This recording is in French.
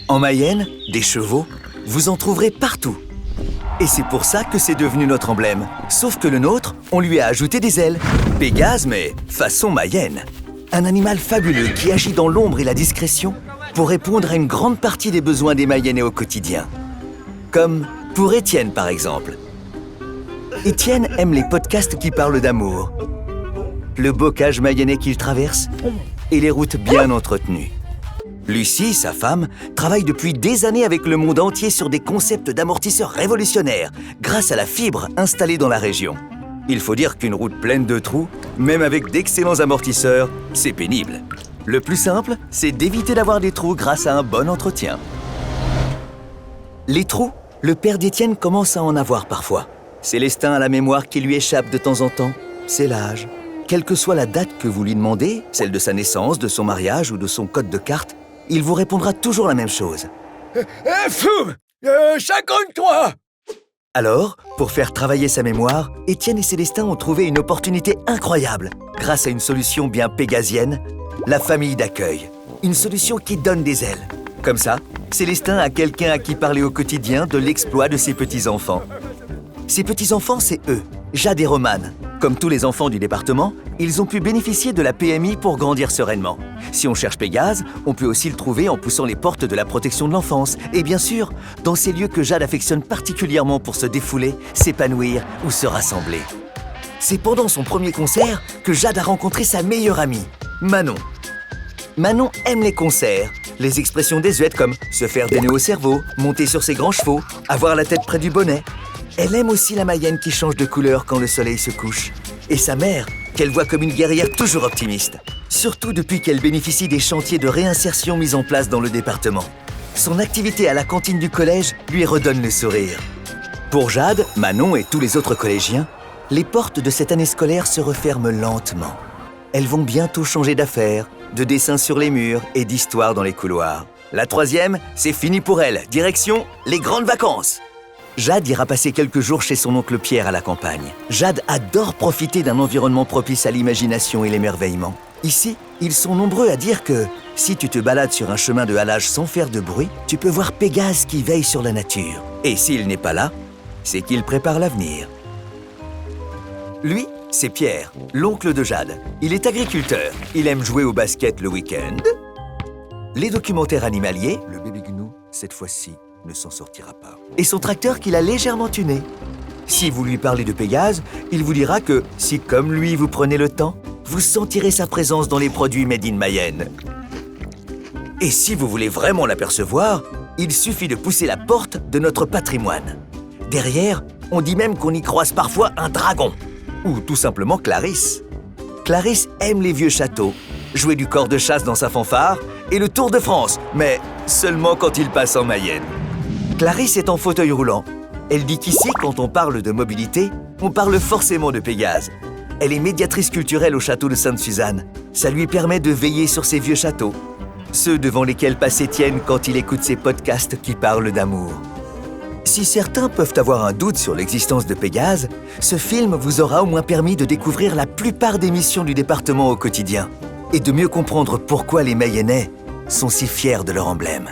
En Mayenne, des chevaux, vous en trouverez partout. Et c'est pour ça que c'est devenu notre emblème. Sauf que le nôtre, on lui a ajouté des ailes. Pégase, mais façon Mayenne. Un animal fabuleux qui agit dans l'ombre et la discrétion pour répondre à une grande partie des besoins des Mayennais au quotidien. Comme pour Étienne, par exemple. Étienne aime les podcasts qui parlent d'amour, le bocage mayennais qu'il traverse et les routes bien entretenues. Lucie, sa femme, travaille depuis des années avec le monde entier sur des concepts d'amortisseurs révolutionnaires grâce à la fibre installée dans la région. Il faut dire qu'une route pleine de trous, même avec d'excellents amortisseurs, c'est pénible. Le plus simple, c'est d'éviter d'avoir des trous grâce à un bon entretien. Les trous, le père d'Étienne commence à en avoir parfois. Célestin a la mémoire qui lui échappe de temps en temps. C'est l'âge. Quelle que soit la date que vous lui demandez, celle de sa naissance, de son mariage ou de son code de carte, il vous répondra toujours la même chose. Fou 53. Alors, pour faire travailler sa mémoire, Étienne et Célestin ont trouvé une opportunité incroyable. Grâce à une solution bien pégasienne, la famille d'accueil. Une solution qui donne des ailes. Comme ça, Célestin a quelqu'un à qui parler au quotidien de l'exploit de ses petits-enfants. Ses petits-enfants, c'est eux, Jade et Romane. Comme tous les enfants du département, ils ont pu bénéficier de la PMI pour grandir sereinement. Si on cherche Pégase, on peut aussi le trouver en poussant les portes de la protection de l'enfance. Et bien sûr, dans ces lieux que Jade affectionne particulièrement pour se défouler, s'épanouir ou se rassembler. C'est pendant son premier concert que Jade a rencontré sa meilleure amie, Manon. Manon aime les concerts, les expressions désuètes comme se faire des nœuds au cerveau, monter sur ses grands chevaux, avoir la tête près du bonnet. Elle aime aussi la Mayenne qui change de couleur quand le soleil se couche. Et sa mère, qu'elle voit comme une guerrière toujours optimiste. Surtout depuis qu'elle bénéficie des chantiers de réinsertion mis en place dans le département. Son activité à la cantine du collège lui redonne le sourire. Pour Jade, Manon et tous les autres collégiens, les portes de cette année scolaire se referment lentement. Elles vont bientôt changer d'affaires, de dessins sur les murs et d'histoires dans les couloirs. La troisième, c'est fini pour elle. Direction les grandes vacances. Jade ira passer quelques jours chez son oncle Pierre à la campagne. Jade adore profiter d'un environnement propice à l'imagination et l'émerveillement. Ici, ils sont nombreux à dire que si tu te balades sur un chemin de halage sans faire de bruit, tu peux voir Pégase qui veille sur la nature. Et s'il n'est pas là, c'est qu'il prépare l'avenir. Lui, c'est Pierre, l'oncle de Jade. Il est agriculteur. Il aime jouer au basket le week-end. Les documentaires animaliers, le bébé gnou, cette fois-ci, ne s'en sortira pas. Et son tracteur qu'il a légèrement tuné. Si vous lui parlez de Pégase, il vous dira que si, comme lui, vous prenez le temps, vous sentirez sa présence dans les produits Made in Mayenne. Et si vous voulez vraiment l'apercevoir, il suffit de pousser la porte de notre patrimoine. Derrière, on dit même qu'on y croise parfois un dragon. Ou tout simplement Clarisse. Clarisse aime les vieux châteaux, jouer du cor de chasse dans sa fanfare et le Tour de France, mais seulement quand il passe en Mayenne. Clarisse est en fauteuil roulant. Elle dit qu'ici, quand on parle de mobilité, on parle forcément de Pégase. Elle est médiatrice culturelle au château de Sainte-Suzanne. Ça lui permet de veiller sur ces vieux châteaux, ceux devant lesquels passe Étienne quand il écoute ses podcasts qui parlent d'amour. Si certains peuvent avoir un doute sur l'existence de Pégase, ce film vous aura au moins permis de découvrir la plupart des missions du département au quotidien et de mieux comprendre pourquoi les Mayennais sont si fiers de leur emblème.